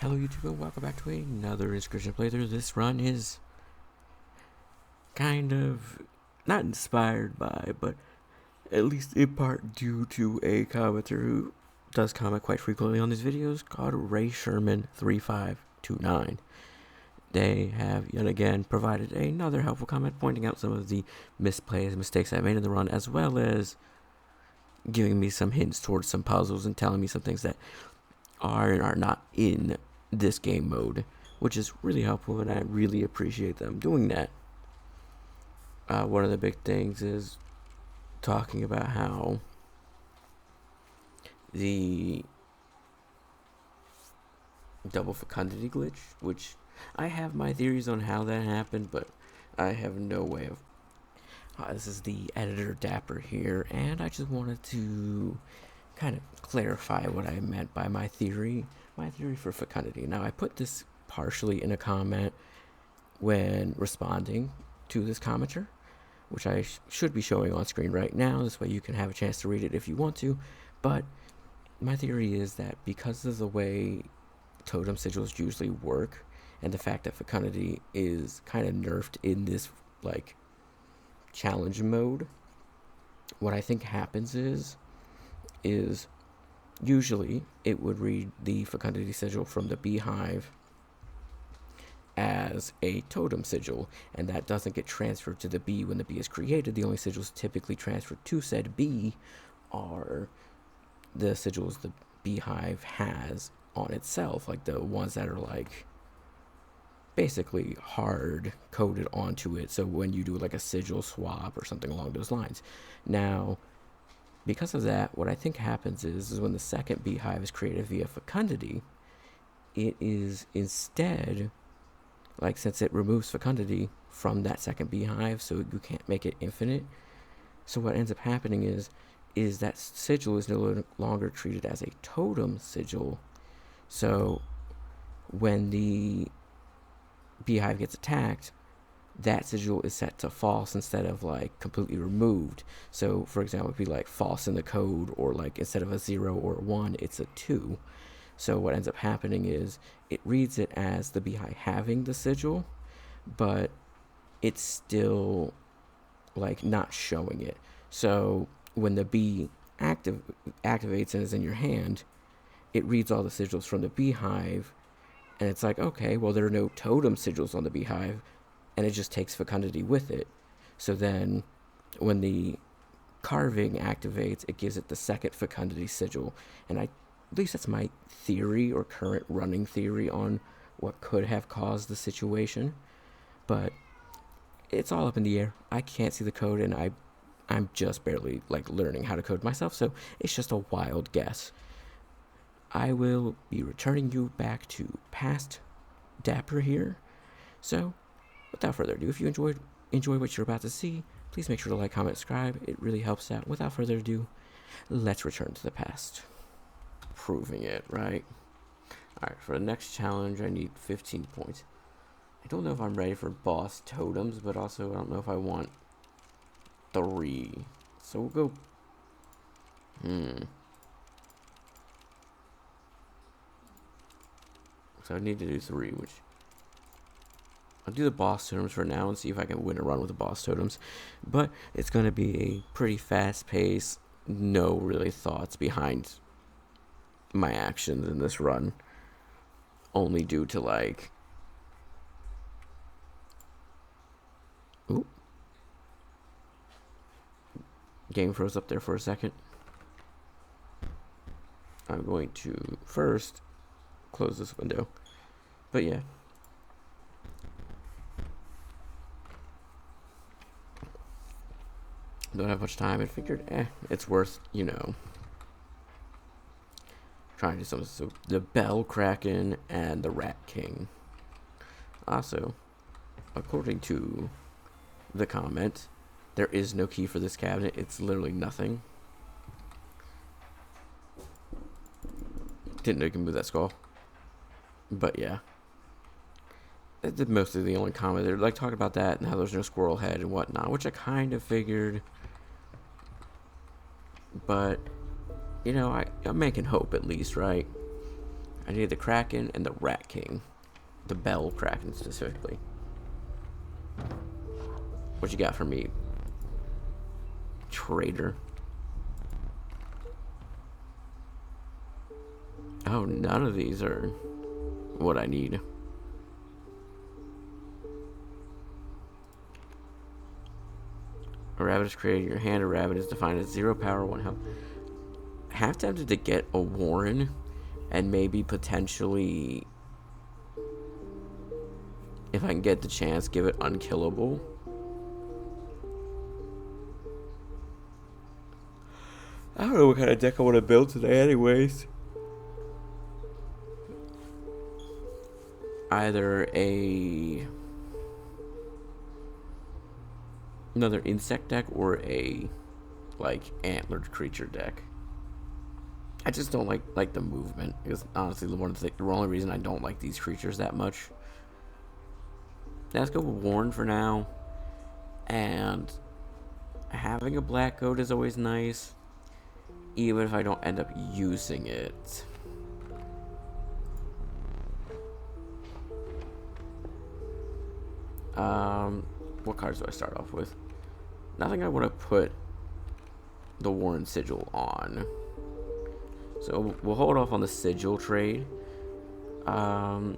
Hello YouTube and welcome back to another Inscryption playthrough. This run is kind of not inspired by, but at least in part due to a commenter who does comment quite frequently on these videos called Ray Sherman 3529. They have yet again provided another helpful comment pointing out some of the misplays and mistakes I made in the run, as well as giving me some hints towards some puzzles and telling me some things that are and are not in this game mode, which is really helpful, and I really appreciate them doing that. One of the big things is talking about how the double fecundity glitch, which I have my theories on how that happened, but I have no way of... this is the editor Dapper here, and I just wanted to kind of clarify what I meant by my theory for fecundity. Now, I put this partially in a comment when responding to this commenter, which I should be showing on screen right now. This way you can have a chance to read it if you want to. But my theory is that because of the way totem sigils usually work, and the fact that fecundity is kind of nerfed in this like challenge mode, what I think happens is usually it would read the fecundity sigil from the beehive as a totem sigil, and that doesn't get transferred to the bee when the bee is created. The only sigils typically transferred to said bee are the sigils the beehive has on itself, like the ones that are like basically hard coded onto it, so when you do like a sigil swap or something along those lines. Now, because of that, what I think happens is when the second beehive is created via fecundity, it is instead, like, since it removes fecundity from that second beehive, so you can't make it infinite. So what ends up happening is that sigil is no longer treated as a totem sigil. So when the beehive gets attacked, that sigil is set to false instead of like completely removed. So for example, it'd be like false in the code, or like instead of a 0 or a 1, it's a 2. So what ends up happening is it reads it as the beehive having the sigil, but it's still like not showing it. So when the bee activates and is in your hand, it reads all the sigils from the beehive, and it's like, okay, well, there are no totem sigils on the beehive, and it just takes fecundity with it. So then when the carving activates, it gives it the second fecundity sigil. And at least that's my theory, or current running theory, on what could have caused the situation. But it's all up in the air. I can't see the code, and I'm just barely like learning how to code myself, so it's just a wild guess. I will be returning you back to past Dapper here. So without further ado, if you enjoy what you're about to see, please make sure to like, comment, subscribe. It really helps out. Without further ado, let's return to the past. Proving it, right? Alright, for the next challenge, I need 15 points. I don't know if I'm ready for boss totems, but also I don't know if I want 3. So we'll go... So I need to do 3, which... I'll do the boss totems for now and see if I can win a run with the boss totems. But it's going to be a pretty fast pace, no really thoughts behind my actions in this run. Only due to like... Ooh. Game froze up there for a second. I'm going to first close this window. But yeah. Don't have much time, and figured, it's worth, trying to do something. So the Bell Kraken and the Rat King. Also, according to the comment, there is no key for this cabinet. It's literally nothing. Didn't know you can move that skull. But yeah. That's mostly the only comment. They're like talking about that and how there's no squirrel head and whatnot, which I kind of figured. But, I'm making hope at least, right? I need the Kraken and the Rat King. The Bell Kraken specifically. What you got for me, trader? Oh, none of these are what I need. A rabbit is created in your hand. A rabbit is defined as 0 power, 1 health. Half tempted to get a Warren and maybe potentially, if I can get the chance, give it unkillable. I don't know what kind of deck I want to build today anyways. Either another insect deck or a like antlered creature deck. I just don't like the movement. It's honestly the only reason I don't like these creatures that much. Let's go with Warren for now. And having a black goat is always nice, even if I don't end up using it. What cards do I start off with? Nothing I want to put the Warren Sigil on. So we'll hold off on the Sigil trade. Might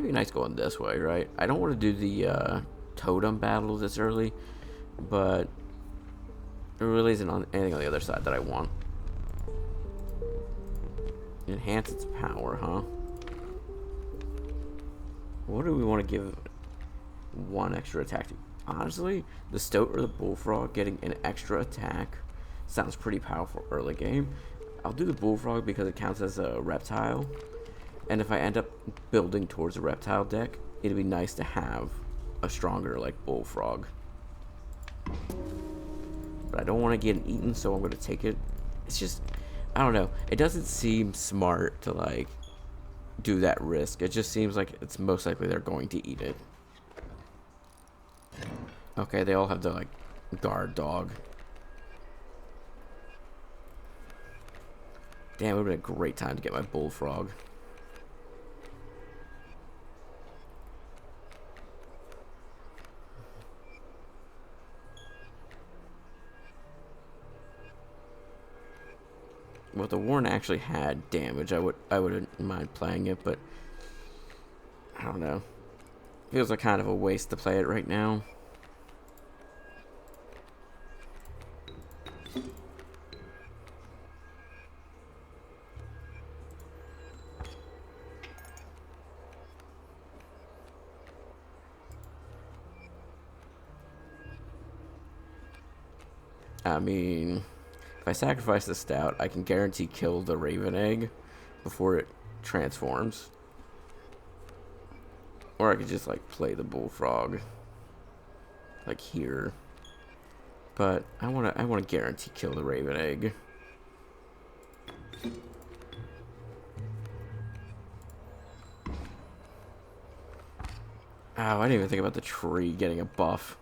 be nice going this way, right? I don't want to do the Totem battle this early, but there really isn't anything on the other side that I want. Enhance its power, huh? What do we want to give one extra attack to? Honestly, the Stoat or the Bullfrog getting an extra attack sounds pretty powerful early game. I'll do the Bullfrog because it counts as a reptile. And if I end up building towards a reptile deck, it'd be nice to have a stronger like Bullfrog. But I don't want to get eaten, so I'm going to take it. It's just, I don't know. It doesn't seem smart to like do that risk. It just seems like it's most likely they're going to eat it. Okay, they all have the like guard dog. Damn, it would have been a great time to get my Bullfrog. Well, the Warren actually had damage. I wouldn't mind playing it, but I don't know. Feels like kind of a waste to play it right now. I mean, if I sacrifice the Stout, I can guarantee kill the Raven Egg before it transforms. Or I could just like play the Bullfrog like here. But I wanna guarantee kill the Raven Egg. Oh, I didn't even think about the tree getting a buff.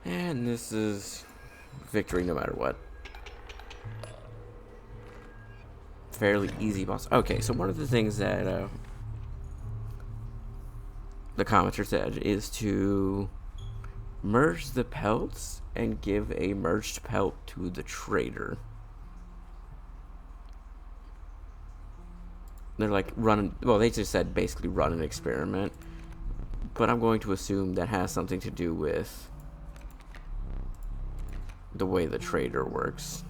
And this is victory no matter what. Fairly easy boss. Okay, so one of the things that the commenter said is to merge the pelts and give a merged pelt to the trader. They're like running, well, they just said basically run an experiment, but I'm going to assume that has something to do with the way the trader works.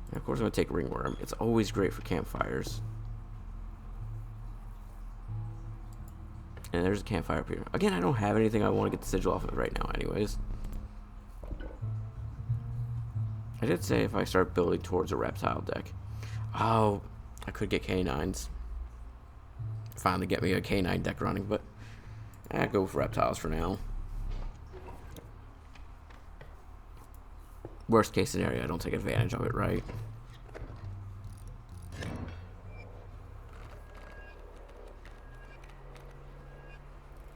And of course I'm going to take Ringworm. It's always great for campfires. And there's a campfire up here. Again, I don't have anything I want to get the sigil off of right now anyways. I did say if I start building towards a reptile deck. Oh, I could get canines. Finally get me a canine deck running, but I'd go for reptiles for now. Worst case scenario, I don't take advantage of it, right?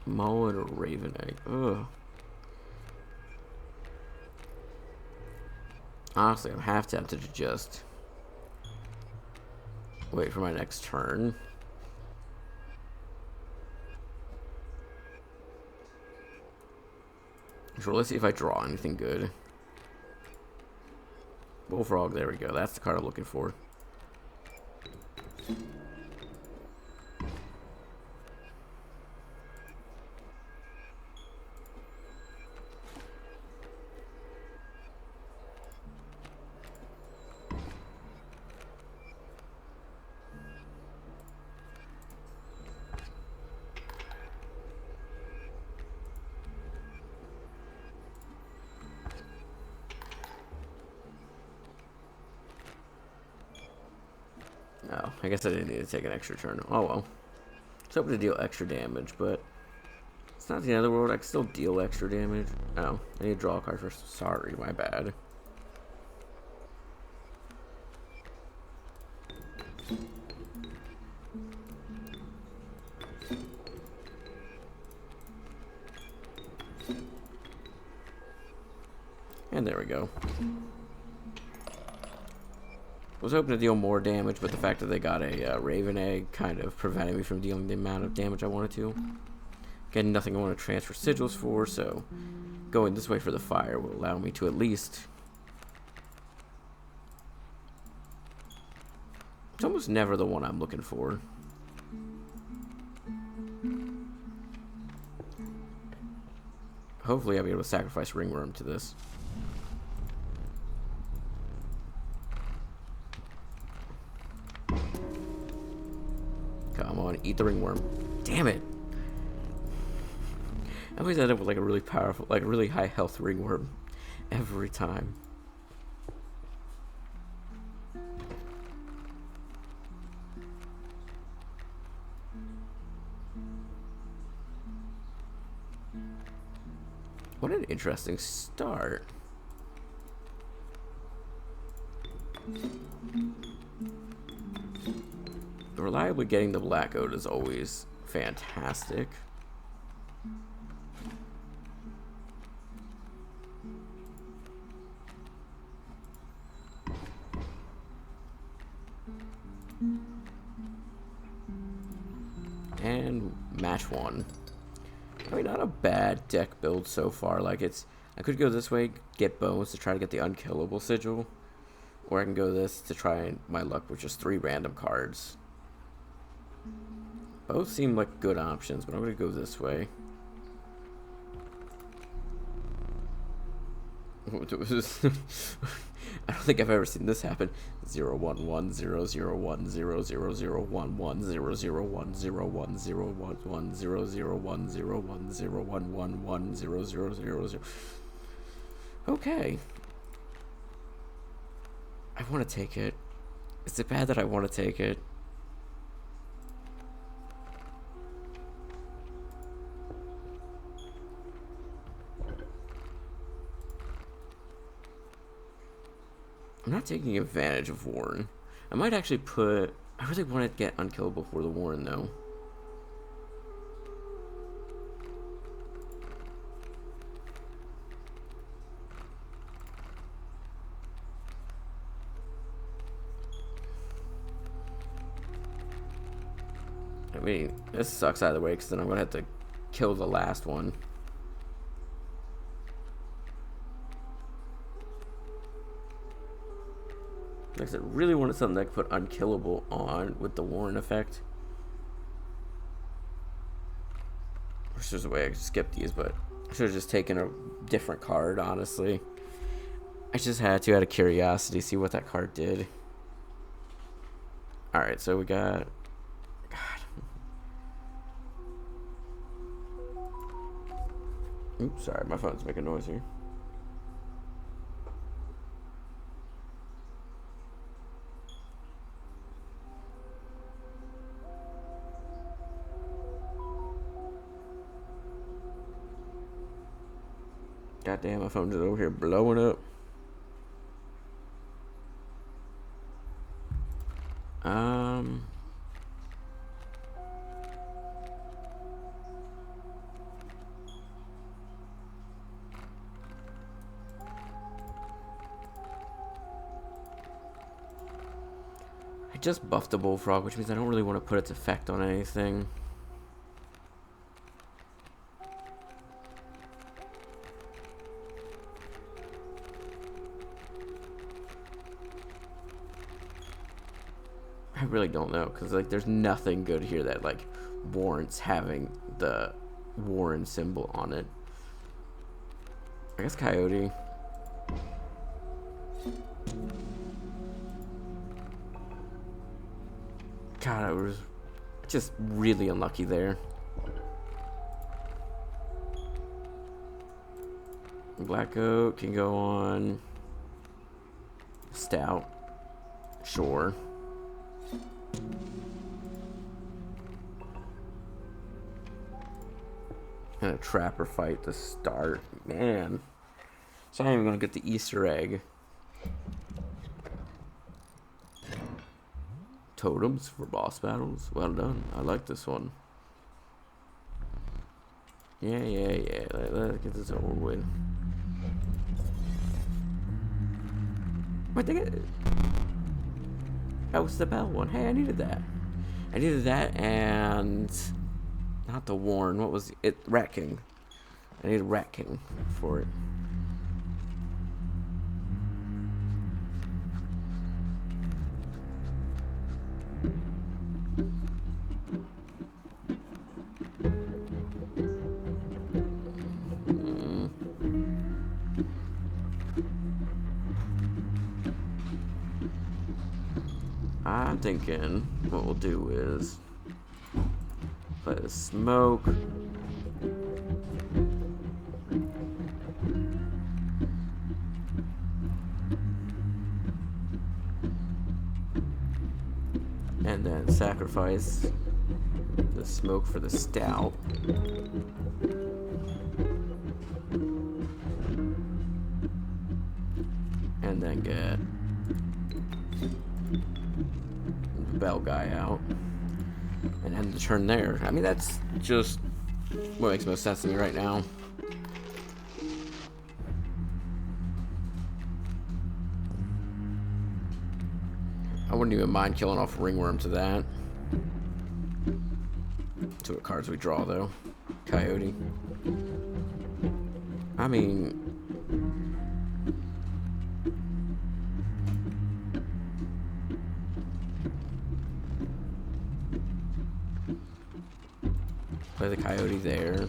Mullet or Raven Egg. Ugh. Honestly, I'm half tempted to just wait for my next turn. So let's see if I draw anything good. Bullfrog, there we go. That's the card I'm looking for. Oh, I guess I didn't need to take an extra turn. Oh well. I was hoping to deal extra damage, but it's not the end of the world. I can still deal extra damage. Oh, I need to draw a card first. Sorry, my bad. And there we go. I was hoping to deal more damage, but the fact that they got a Raven Egg kind of prevented me from dealing the amount of damage I wanted to. Getting nothing I want to transfer sigils for, so going this way for the fire will allow me to at least... It's almost never the one I'm looking for. Hopefully I'll be able to sacrifice Ringworm to this. Come on, eat the Ringworm. Damn it! I always end up with like a really powerful, like a really high health Ringworm every time. What an interesting start. Reliably getting the Black Oat is always fantastic. And match one. I mean, not a bad deck build so far. Like, I could go this way, get bones to try to get the unkillable sigil, or I can go this to try my luck with just 3 random cards. Both seem like good options, but I'm going to go this way. I don't think I've ever seen this happen. 0 1 1 0 0 1 0 0 0 1 1 0 0 1 0 1 0 1 1 0 0 1 0 1 0 1 1 1 0 0 0 0. Okay. I want to take it. Is it bad that I want to take it? I'm not taking advantage of Warren. I might actually put... I really want to get unkillable for the Warren, though. I mean, this sucks either way, because then I'm going to have to kill the last one. Like I said, really wanted something that I could put unkillable on with the Warren effect. Which there's a way I could skip these, but I should have just taken a different card, honestly. I just had to, out of curiosity, see what that card did. Alright, so we got... God. Oops, sorry, my phone's making noise here. Goddamn, my phone's just over here blowing up. I just buffed the bullfrog, which means I don't really want to put its effect on anything. I really don't know, because like there's nothing good here that like warrants having the Warren symbol on it. I guess Coyote. God, I was just really unlucky there. Black Oak can go on Stout. Sure. And a trapper fight to start. Man. So I'm even gonna get the Easter egg. Totems for boss battles. Well done. I like this one. Yeah. Let's get this over with. Wait, they get. Oh, it's the bell one. Hey, I needed that. I needed that and not the Warren. What was it? Rat King. I needed Rat King for it. I'm thinking what we'll do is play the smoke. And then sacrifice the smoke for the stout. And then get the bell guy out. And end the turn there. I mean, that's just what makes most sense to me right now. I wouldn't even mind killing off Ringworm to that. To what cards we draw, though. Coyote. I mean... play the Coyote there.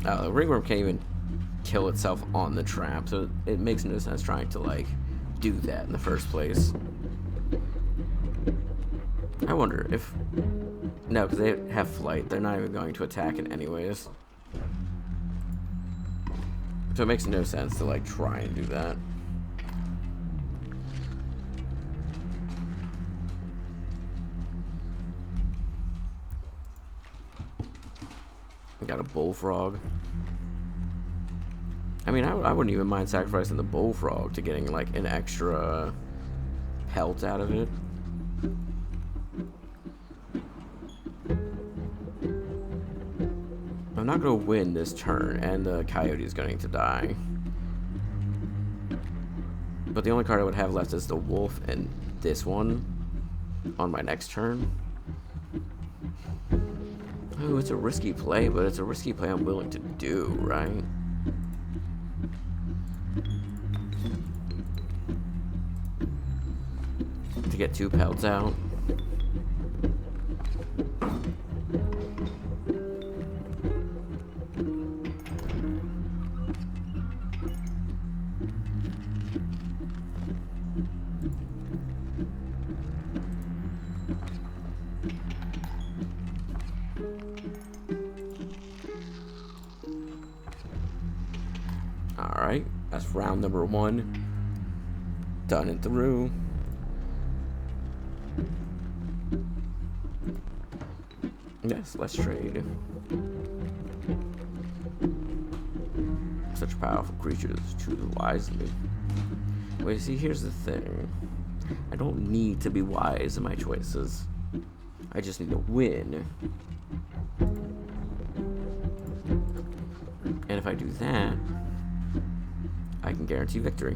The Ringworm can't even kill itself on the trap, so it makes no sense trying to like do that in the first place. I wonder if no, because they have flight, they're not even going to attack it anyways, so it makes no sense to like try and do that. Got a bullfrog. I mean, I wouldn't even mind sacrificing the bullfrog to getting like an extra pelt out of it. I'm not going to win this turn, and the Coyote is going to die. But the only card I would have left is the Wolf and this one on my next turn. Oh, it's a risky play, but it's a risky play I'm willing to do, right? To get 2 pelts out. Alright, that's round number 1. Done and through. Yes, let's trade. Such powerful creatures, choose wisely. Wait, see, here's the thing. I don't need to be wise in my choices. I just need to win. And if I do that, I can guarantee victory.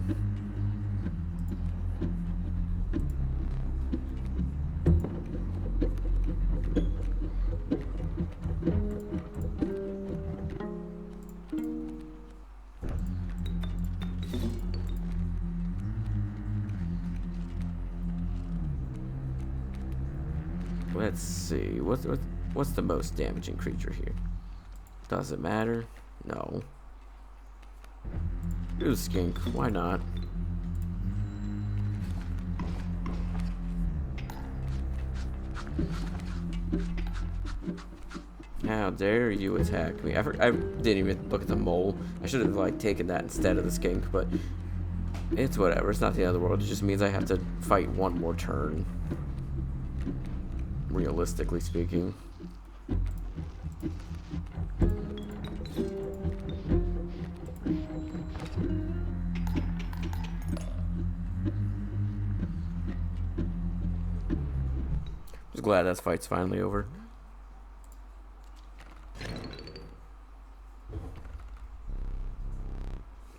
Let's see. What's the most damaging creature here? Does it matter? No. Do skink. Why not? How dare you attack me? I didn't even look at the mole. I should have like taken that instead of the skink, but it's whatever. It's not the end of the world. It just means I have to fight one more turn. Realistically speaking. Just glad that fight's finally over.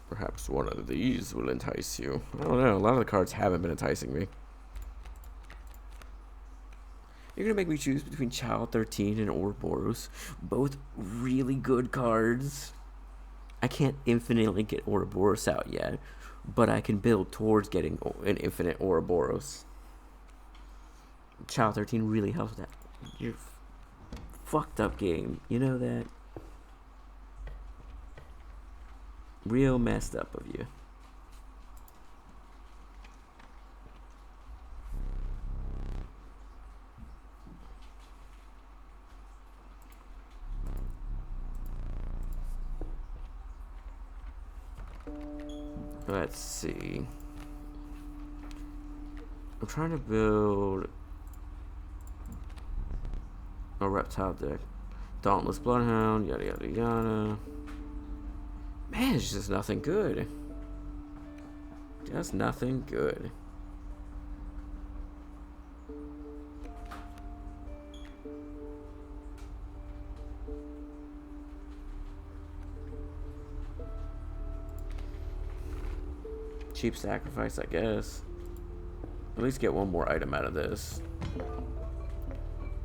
Perhaps one of these will entice you. I don't know. A lot of the cards haven't been enticing me. You're gonna make me choose between Child 13 and Ouroboros. Both really good cards. I can't infinitely get Ouroboros out yet, but I can build towards getting an infinite Ouroboros. Child 13 really helps that. You're fucked up game. You know that? Real messed up of you. Let's see. I'm trying to build a reptile deck. Dauntless Bloodhound, yada yada yada. Man, it's just nothing good. Just nothing good. Cheap sacrifice, I guess. At least get one more item out of this.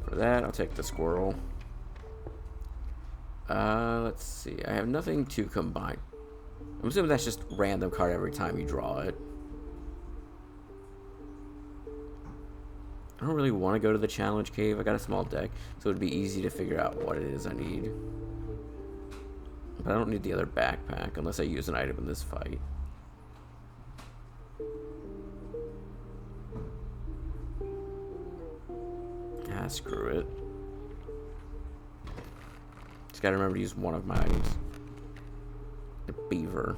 For that, I'll take the squirrel. Let's see. I have nothing to combine. I'm assuming that's just random card every time you draw it. I don't really want to go to the challenge cave. I got a small deck, so it'd be easy to figure out what it is I need. But I don't need the other backpack unless I use an item in this fight. Ah, screw it. Just gotta remember to use one of my items. The beaver.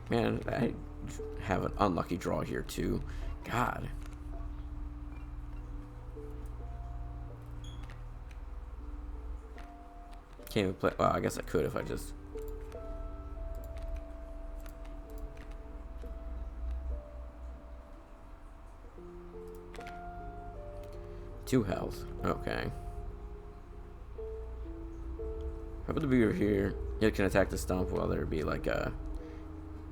Man, I have an unlucky draw here too. God. Can't even play. Well, I guess I could if I just. Two health. Okay. How about the beaver here? It can attack the stump while there'd be like a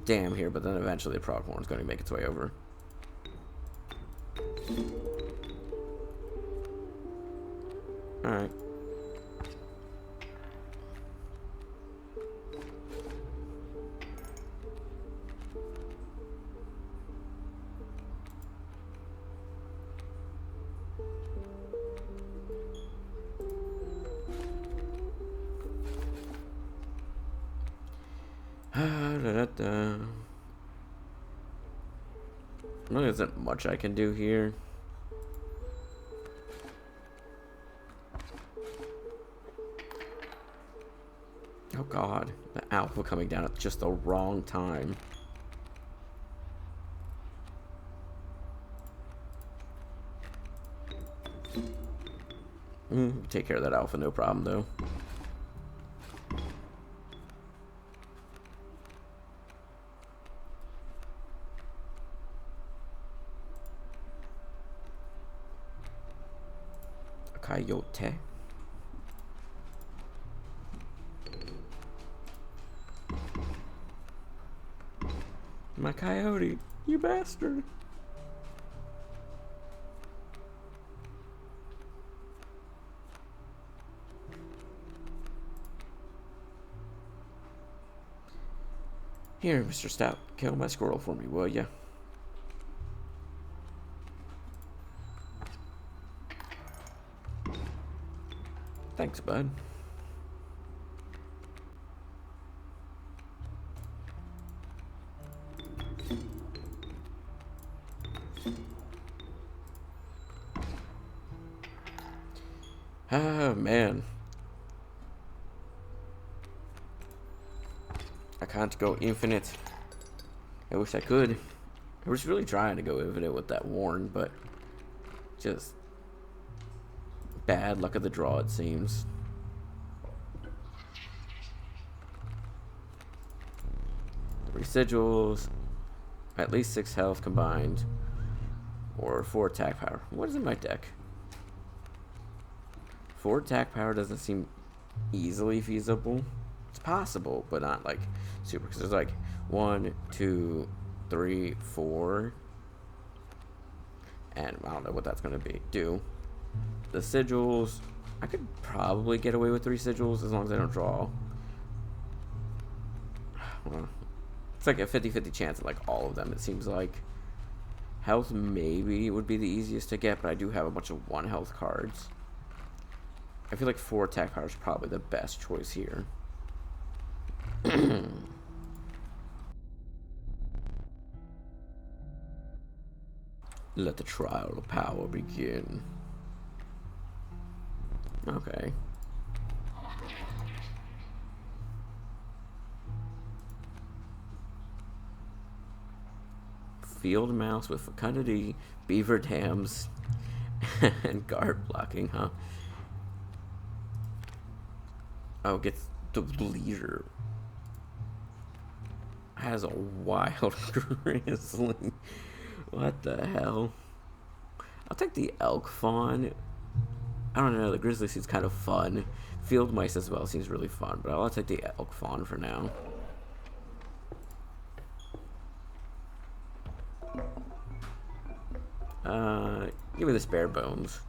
dam here, but then eventually the pronghorn's going to make its way over. Alright. There isn't much I can do here. Oh god, the alpha coming down at just the wrong time. Take care of that alpha, no problem though. Coyote. My coyote, you bastard. Here, Mr. Stout, kill my squirrel for me, will ya? Thanks, bud. Oh, man. I can't go infinite. I wish I could. I was really trying to go infinite with that Warren, but just bad luck of the draw, it seems. Residuals, at least 6 health combined, or 4 attack power. What is in my deck? 4 attack power doesn't seem easily feasible. It's possible, but not like super. Because there's like 1, 2, 3, 4, and I don't know what that's gonna do. The sigils, I could probably get away with 3 sigils as long as I don't draw. Well, it's like a 50-50 chance at like all of them. It seems like health maybe would be the easiest to get, but I do have a bunch of 1 health cards. I feel like 4 attack power is probably the best choice here. Let the trial of power begin. Okay. Field mouse with fecundity, beaver dams, and guard blocking, huh? Oh, gets the leader. Has a wild grizzly. What the hell? I'll take the elk fawn. I don't know, the grizzly seems kind of fun. Field mice as well seems really fun, but I'll take the elk fawn for now. Give me the spare bones.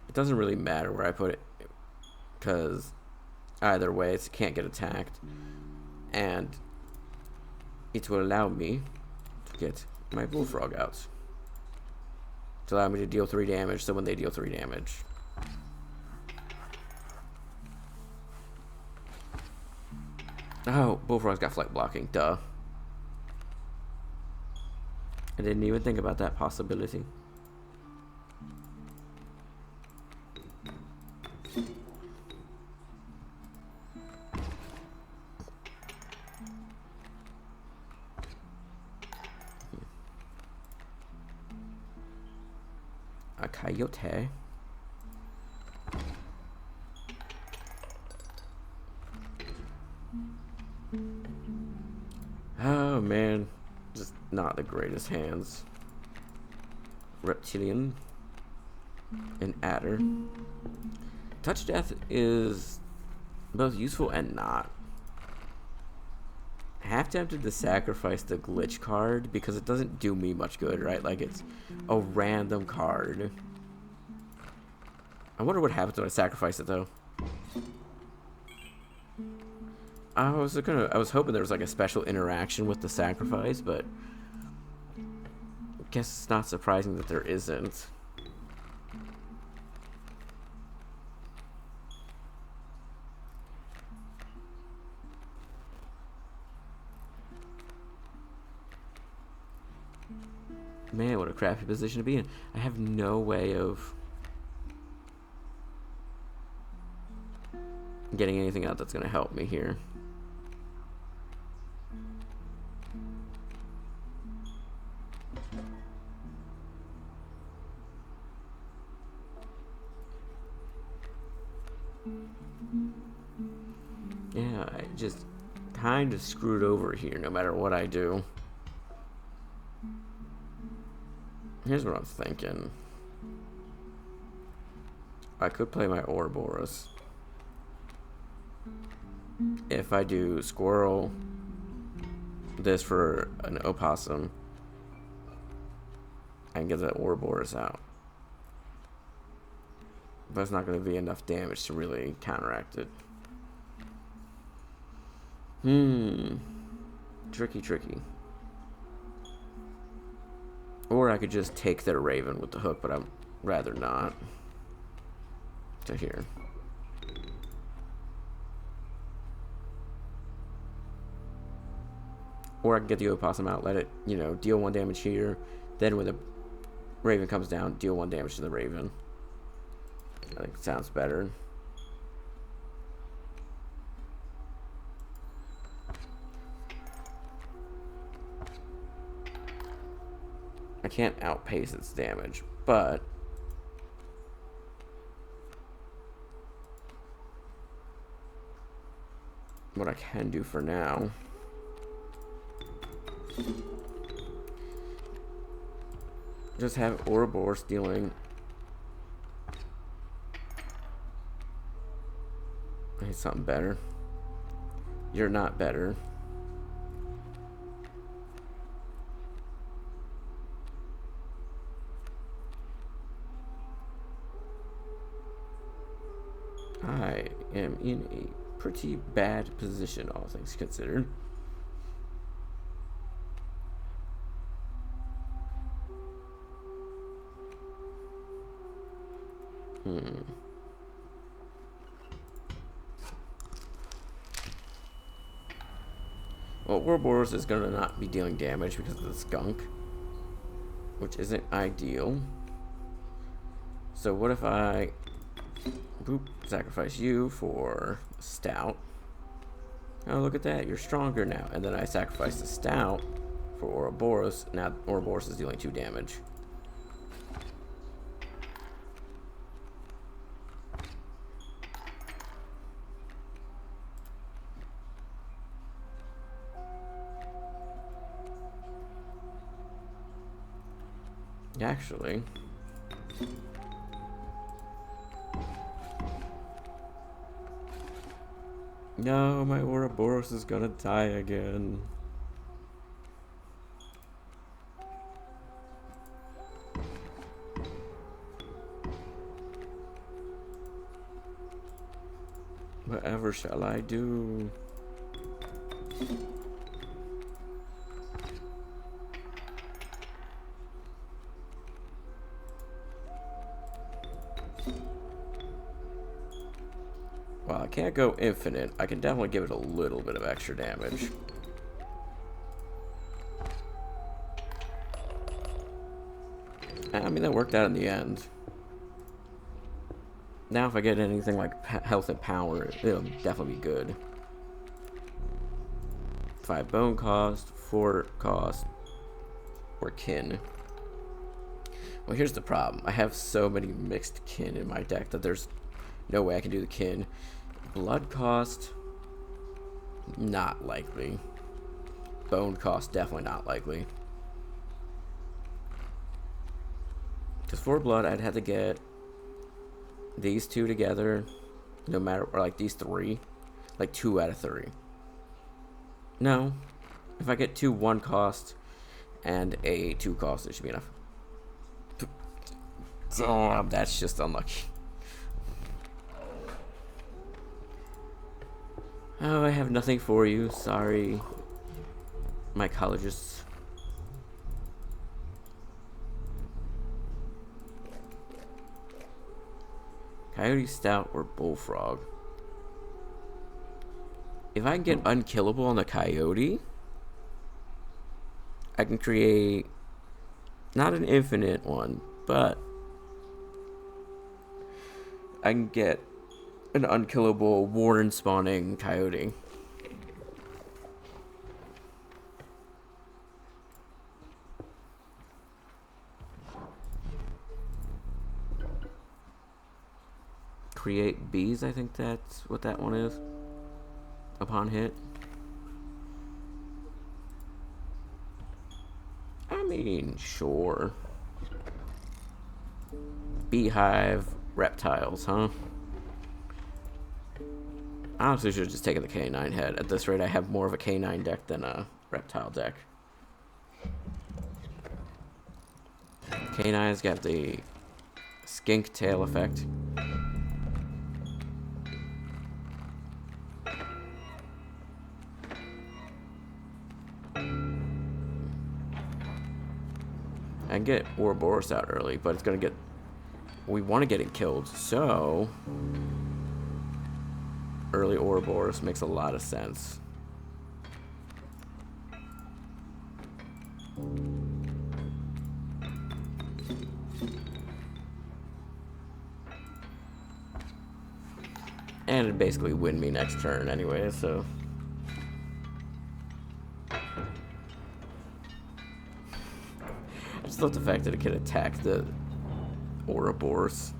It doesn't really matter where I put it, because either way it can't get attacked, and it will allow me to get my bullfrog out to allow me to deal 3 damage, so when they deal 3 damage. Oh, bullfrog's got flight blocking, duh. I didn't even think about that possibility. A coyote. Oh man, just not the greatest hands. Reptilian. An adder. Touch death is both useful and not. Half tempted to sacrifice the glitch card because it doesn't do me much good, right? Like, it's a random card. I wonder what happens when I sacrifice it, though. I was hoping there was like a special interaction with the sacrifice, but I guess it's not surprising that there isn't. Man, what a crappy position to be in. I have no way of getting anything out that's going to help me here. Yeah, I just kind of screwed over here no matter what I do. Here's what I'm thinking. I could play my Ouroboros. If I do squirrel, this for an opossum, I can get the Ouroboros out. But it's not going to be enough damage to really counteract it. Tricky. Or I could just take their Raven with the hook, but I'd rather not. To here. Or I can get the opossum out, let it, you know, deal 1 damage here. Then when the Raven comes down, deal 1 damage to the Raven. I think it sounds better. I can't outpace its damage, but what I can do for now just have Ouroboros dealing. I need something better. You're not better. I am in a pretty bad position, all things considered. Well, Ouroboros is going to not be dealing damage because of the skunk, which isn't ideal. So what if I sacrifice you for stout? Oh, look at that, you're stronger now. And then I sacrifice the stout for Ouroboros. Now Ouroboros is dealing 2 damage. Actually, no, my Ouroboros is gonna die again. Whatever shall I do? Well, I can't go infinite. I can definitely give it a little bit of extra damage. I mean, that worked out in the end. Now if I get anything like health and power, it'll definitely be good. 5 bone cost, 4 cost, or kin. Well, here's the problem. I have so many mixed kin in my deck that there's no way I can do the kin. Blood cost, not likely. Bone cost, definitely not likely. Because for blood, I'd have to get these 2 together, no matter, or like these 3, like 2 out of 3. No, if I get 2 1 cost and a 2 cost, it should be enough. Oh, that's just unlucky. Oh, I have nothing for you. Sorry, mycologists. Coyote, Stout, or Bullfrog. If I can get unkillable on the Coyote, I can create not an infinite one, but I can get an unkillable Warden spawning Coyote. Create bees, I think that's what that one is. Upon hit. I mean, sure. Beehive reptiles, huh? Honestly, should have just taken the K9 head. At this rate, I have more of a K9 deck than a reptile deck. Canines got the skink tail effect. I can get Ouroboros out early, but it's gonna get. We want to get it killed, so early Ouroboros makes a lot of sense. And it'd basically win me next turn anyway, so. I just love the fact that it can attack the Ouroboros.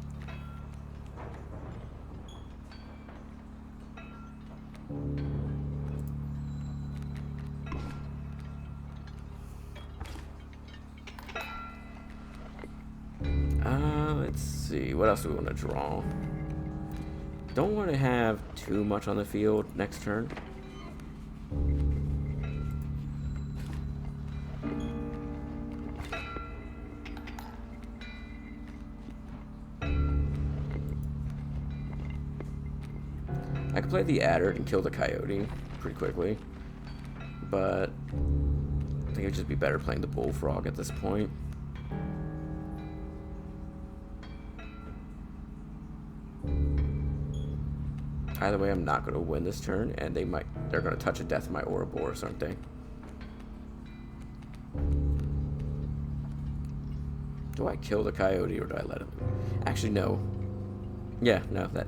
Let's see. What else do we want to draw? Don't want to have too much on the field next turn. I could play the adder and kill the coyote pretty quickly, but I think it would just be better playing the bullfrog at this point. Either way, I'm not going to win this turn, and they're going to touch a death of my Ouroboros, aren't they? Do I kill the coyote, or do I let him? Actually, no. Yeah, no, that.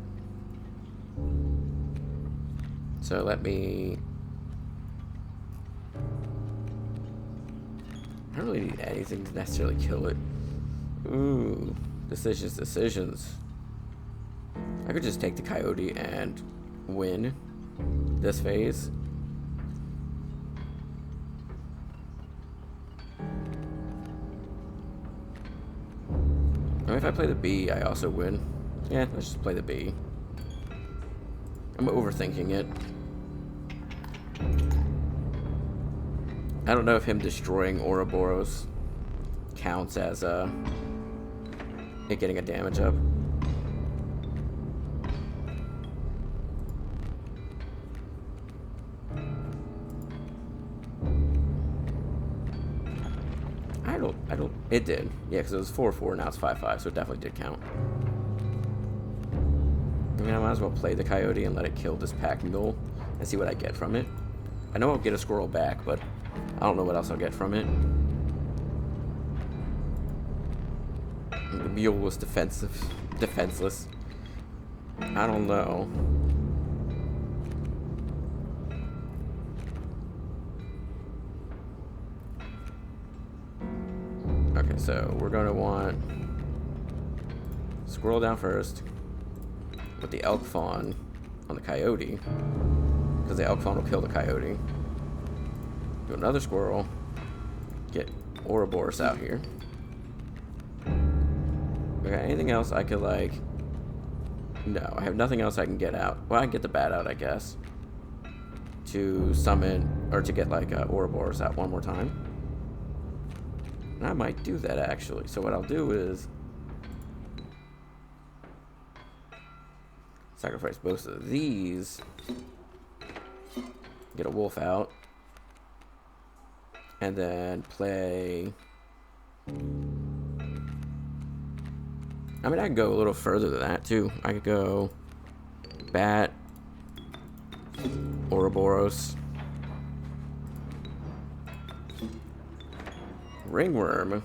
So let me. I don't really need anything to necessarily kill it. Ooh, decisions. I could just take the coyote and win this phase. I mean, if I play the bee, I also win. Yeah, let's just play the bee. I'm overthinking it. I don't know if him destroying Ouroboros counts as it getting a damage up. It did. Yeah, because it was 4-4, now it's 5-5, so it definitely did count. I mean, I might as well play the coyote and let it kill this pack mule and see what I get from it. I know I'll get a squirrel back, but I don't know what else I'll get from it. The mule was defenseless. I don't know. Okay, so we're going to want squirrel down first with the elk fawn on the coyote, because the elk fawn will kill the coyote. Do another squirrel, get Ouroboros out here. Okay, anything else I could like? No, I have nothing else I can get out. Well, I can get the bat out, I guess, to summon or to get like Ouroboros out one more time. And I might do that actually. So what I'll do is sacrifice both of these, get a wolf out, and then play. I mean, I could go a little further than that too. I could go bat, Ouroboros, ringworm,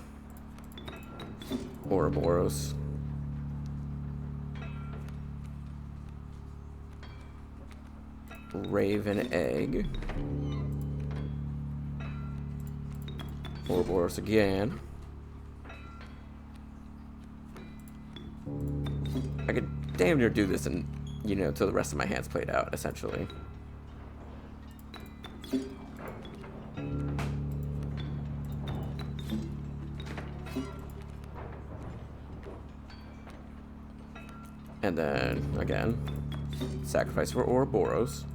Ouroboros, raven egg, Ouroboros again. I could damn near do this and, you know, until the rest of my hand's played out, essentially. And then, again, sacrifice for Ouroboros.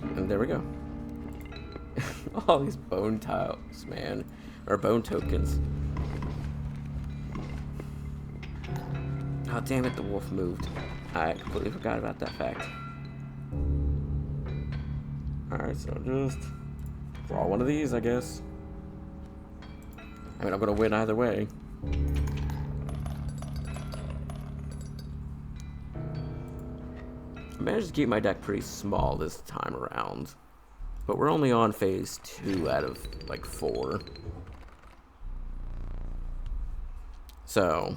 And there we go. All these bone tiles, man. Or bone tokens. Oh, damn it, the wolf moved. I completely forgot about that fact. Alright, so just draw one of these, I guess. I mean, I'm gonna win either way. I managed to keep my deck pretty small this time around. But we're only on phase 2 out of, like, 4. So,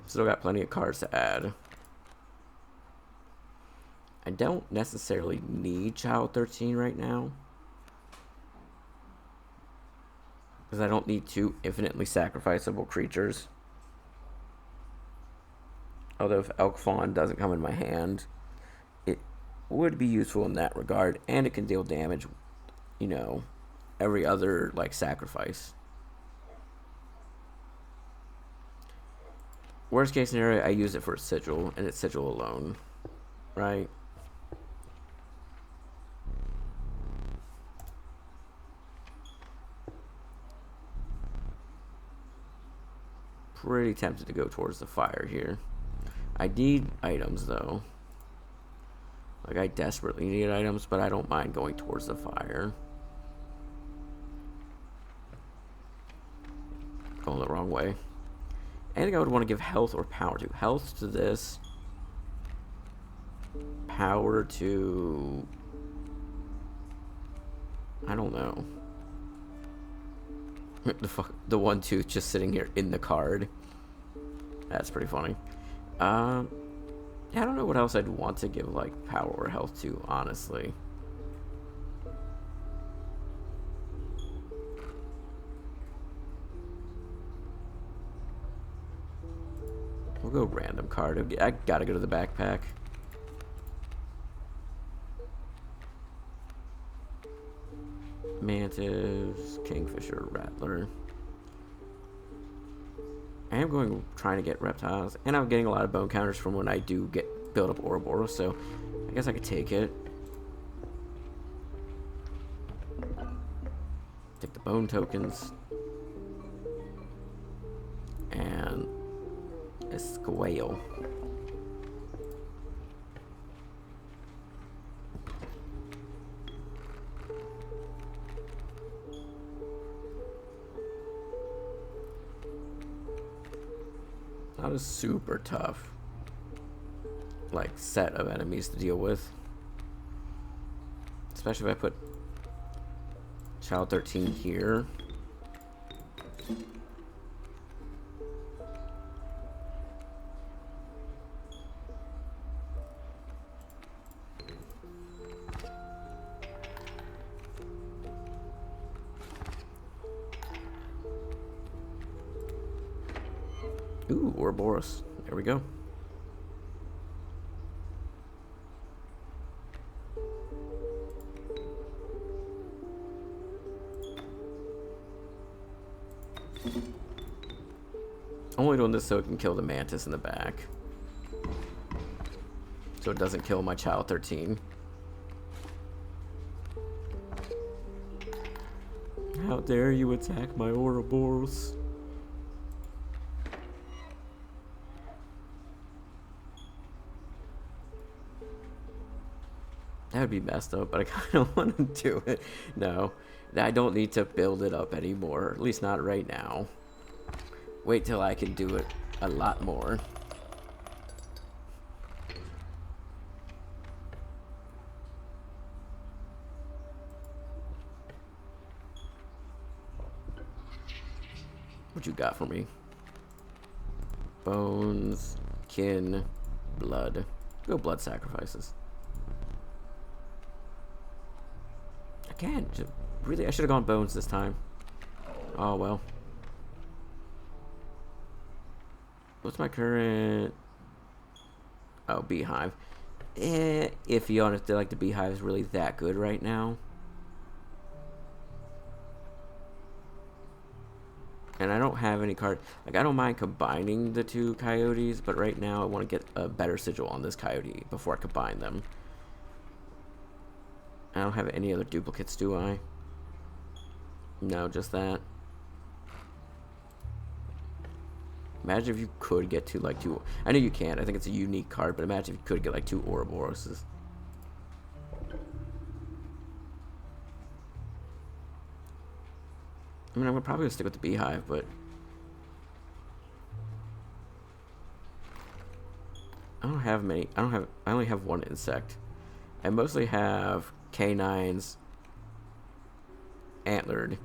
still got plenty of cards to add. I don't necessarily need Child 13 right now. Because I don't need 2 infinitely sacrificable creatures. Although if Elk Fawn doesn't come in my hand, it would be useful in that regard. And it can deal damage, you know, every other, like, sacrifice. Worst case scenario, I use it for a sigil, and it's sigil alone. Right? Pretty tempted to go towards the fire here. I need items, though. Like, I desperately need items, but I don't mind going towards the fire. Going the wrong way. I think I would want to give health or power to. Health to this. Power to... I don't know. The 1/2 just sitting here in the card. That's pretty funny. Yeah, I don't know what else I'd want to give, like, power or health to, honestly. We'll go random card. I gotta go to the backpack. Mantis, Kingfisher, Rattler. I am trying to get reptiles, and I'm getting a lot of bone counters from when I do build up Ouroboros, so I guess I could take it. Take the bone tokens. And a squale. Not a super tough, like, set of enemies to deal with. Especially if I put Child 13 here. Ooh, Ouroboros. There we go. Only doing this so it can kill the mantis in the back. So it doesn't kill my Child 13. How dare you attack my Ouroboros? That would be messed up, but I kind of want to do it. No, I don't need to build it up anymore. At least not right now. Wait till I can do it a lot more. What you got for me? Bones, kin, blood. Go blood sacrifices. Again, really, I should have gone bones this time. Oh, well. What's my current... Oh, beehive. If you honestly, like, the beehive is really that good right now. And I don't have any card... Like, I don't mind combining the two coyotes, but right now I want to get a better sigil on this coyote before I combine them. I don't have any other duplicates, do I? No, just that. Imagine if you could get to like two. I know you can't. I think it's a unique card, but imagine if you could get like two Ouroboroses. I mean, I'm probably gonna stick with the beehive, but I don't have many. I only have one insect. I mostly have canines, antlered,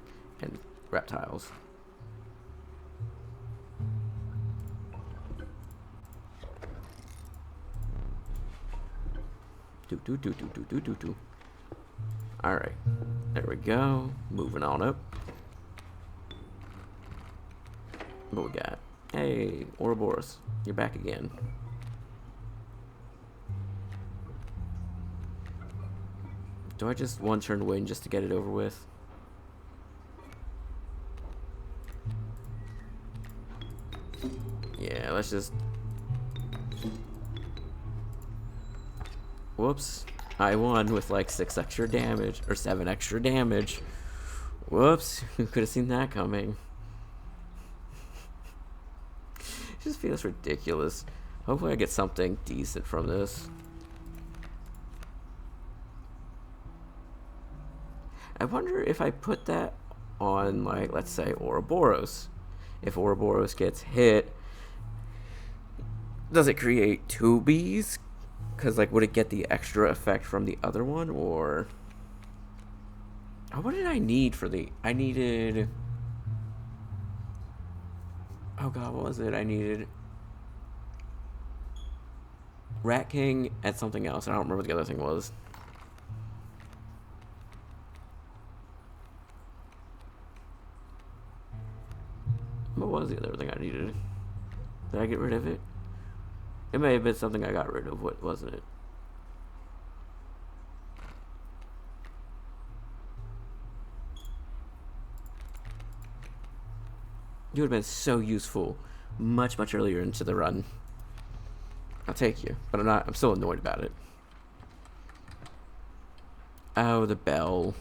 and reptiles. Do. All right, there we go. Moving on up. What we got? Hey, Ouroboros, you're back again. Do I just one turn win just to get it over with? Yeah, let's just... Whoops. I won with like 6 extra damage, or 7 extra damage. Whoops. Who could have seen that coming? It just feels ridiculous. Hopefully I get something decent from this. I wonder if I put that on, like, let's say Ouroboros. If Ouroboros gets hit, does it create 2 bees? Because, like, would it get the extra effect from the other one, or... Oh, what did I need for the... I needed... Oh, God, what was it? I needed... Rat King and something else. I don't remember what the other thing was. What was the other thing I needed? Did I get rid of it? It may have been something I got rid of, what wasn't it? You would have been so useful much earlier into the run. I'll take you, but I'm still annoyed about it. Oh, the bell.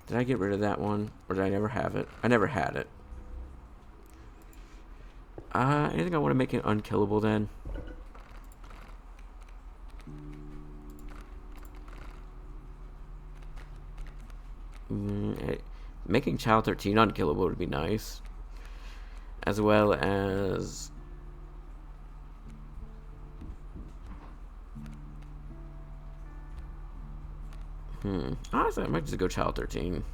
Did I get rid of that one? Or did I never have it? I never had it. Anything I want to make it unkillable then? Making Child 13 unkillable would be nice. As well as... Honestly, I might just go Child 13.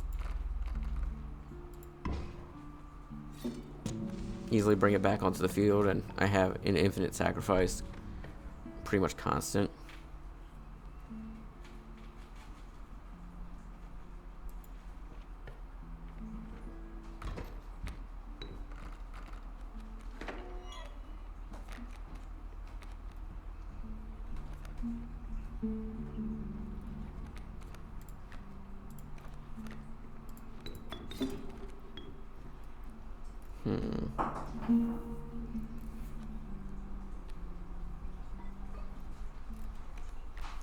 Easily bring it back onto the field, and I have an infinite sacrifice. Pretty much constant.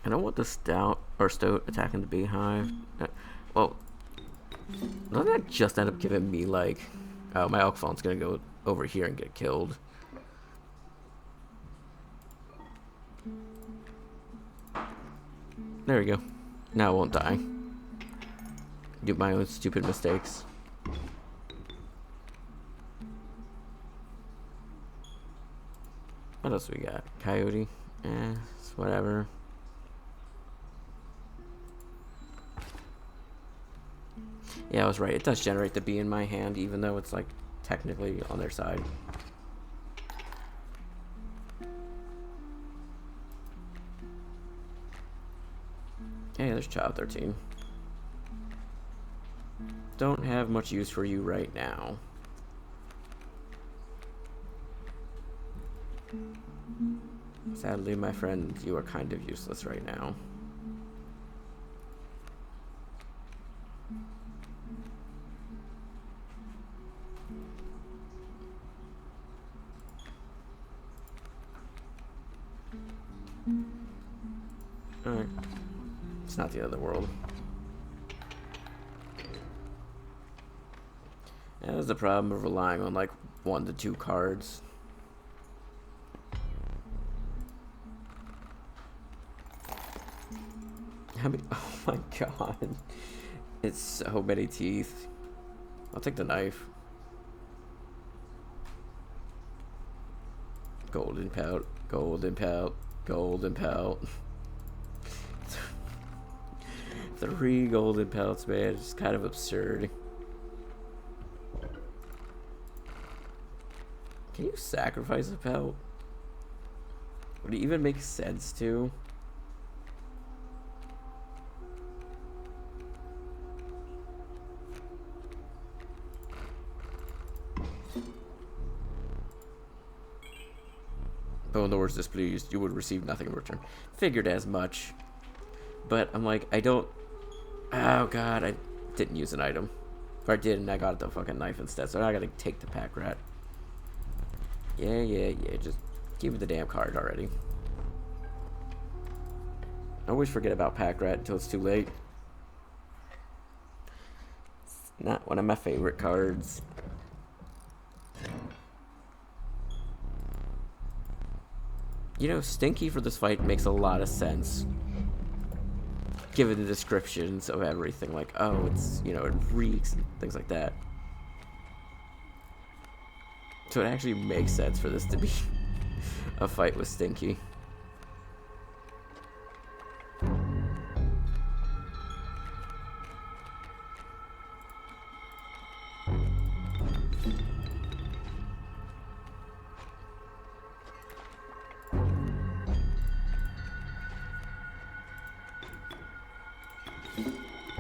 I don't want the stout or stoat attacking the beehive. Well, doesn't that just end up giving me like, oh, my elk fawn's gonna go over here and get killed. There we go. Now I won't die. Do my own stupid mistakes. What else we got? Coyote? It's whatever. Yeah, I was right. It does generate the bee in my hand, even though it's like technically on their side. Hey, there's Child 13. Don't have much use for you right now. Sadly, my friend, you are kind of useless right now. Alright. It's not the end of the world. That was the problem of relying on like 1 to 2 cards. How many? Oh my god. It's so many teeth. I'll take the knife. Golden pout, golden pout, golden pout. 3 golden pelts, man. It's kind of absurd. Can you sacrifice a pelt? Would it even make sense to? Though in the words displeased, you would receive nothing in return. Figured as much. But I'm like, I don't... Oh god, I didn't use an item. If I did, and I got the fucking knife instead, so I gotta take the pack rat. Yeah, just give me the damn card already. I always forget about pack rat until it's too late. It's not one of my favorite cards. You know, Stinky for this fight makes a lot of sense. Given the descriptions of everything, like, oh, it's, you know, it reeks and things like that. So it actually makes sense for this to be a fight with Stinky.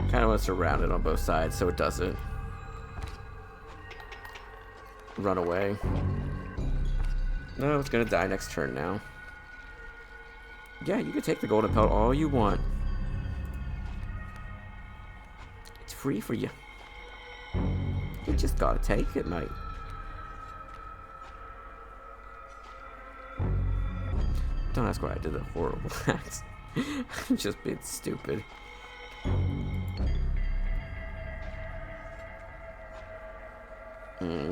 Kind of want to surround it on both sides so it doesn't run away. No, it's gonna die next turn now. Yeah, you can take the golden pelt all you want. It's free for you. You just gotta take it, mate. Don't ask why I did the horrible acts. I'm just being stupid.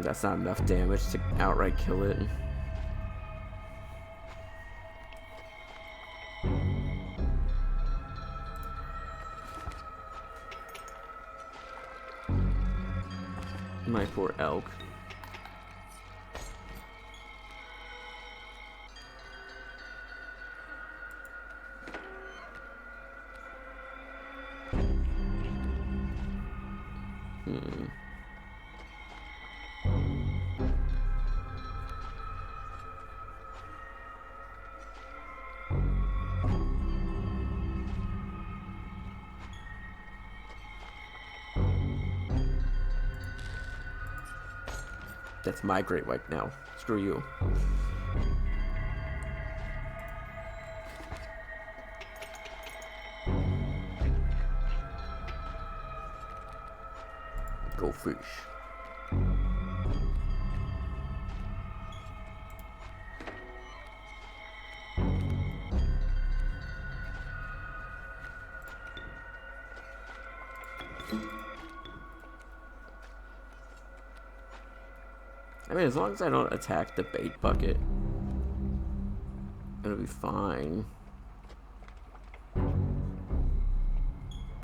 That's not enough damage to outright kill it. My poor elk. That's my great white now. Screw you. Go fish. I mean, as long as I don't attack the bait bucket, it'll be fine.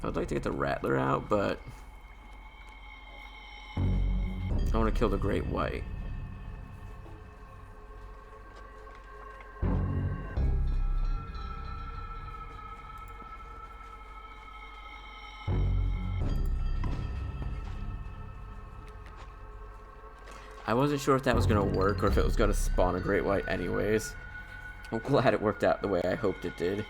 I'd like to get the rattler out, but I want to kill the great white. I wasn't sure if that was going to work or if it was going to spawn a great white anyways. I'm glad it worked out the way I hoped it did.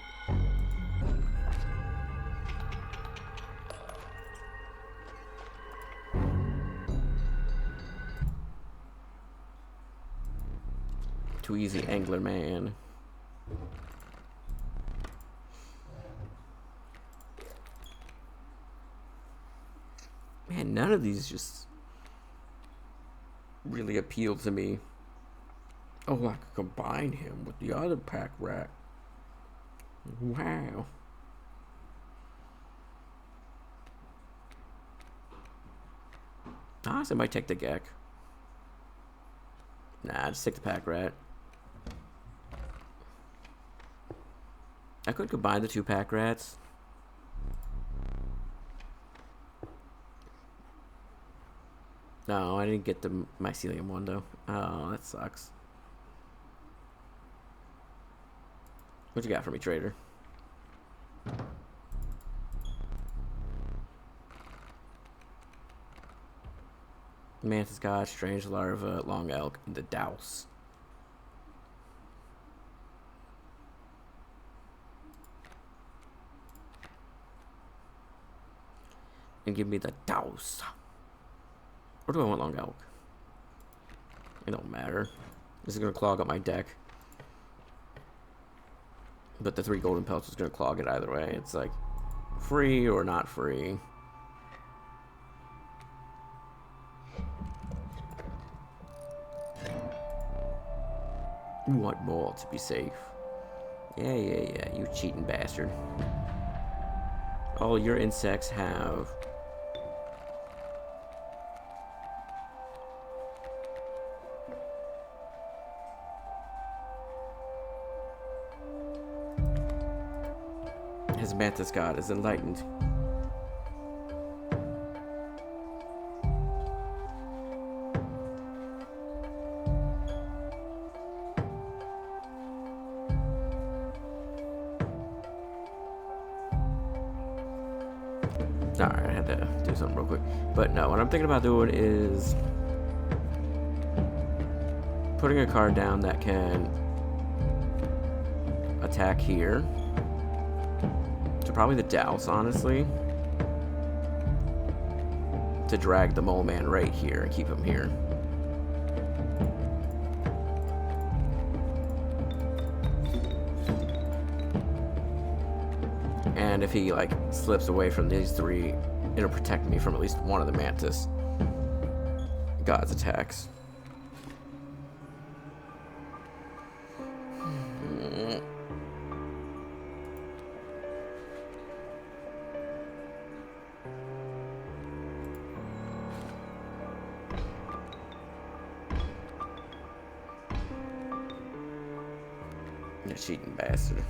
Too easy, angler man. Man, none of these just really appeal to me. Oh, I could combine him with the other pack rat. Wow. honestly might take the Gek. Nah, just take the Pack Rat. I could combine the 2 Pack Rats. No, I didn't get the mycelium one though. Oh, that sucks. What you got for me, trader? Mantis God, Strange Larva, Long Elk, and the Douse. And give me the Douse. Or do I want Long Elk? It don't matter. This is going to clog up my deck. But the 3 golden pelts is going to clog it either way. It's like free or not free. You want more to be safe. Yeah, you cheating bastard. All your insects have... His Mantis God is enlightened. Alright, I had to do something real quick. But no, what I'm thinking about doing is putting a card down that can attack here. So probably the Douse, honestly. To drag the Mole Man right here and keep him here. And if he like slips away from these 3, it'll protect me from at least one of the Mantis God's attacks. You cheating bastard.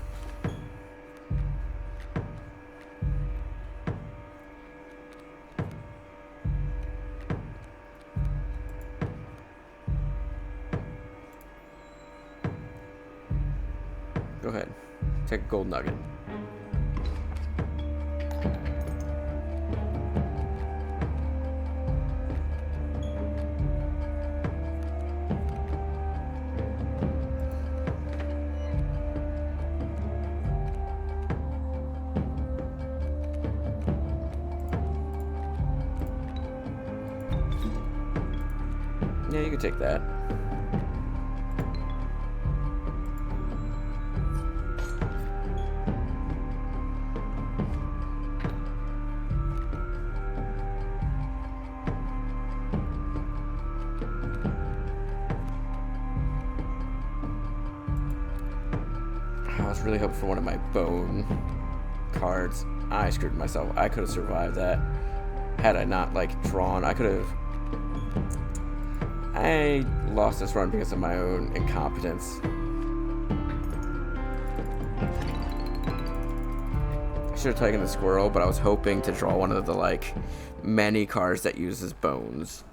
Go ahead. Take a gold nugget. Yeah, you can take that. I was really hoping for one of my bone cards. I screwed myself. I could have survived that had I not like drawn. I lost this run because of my own incompetence. I should have taken the squirrel, but I was hoping to draw one of the like many cards that uses bones.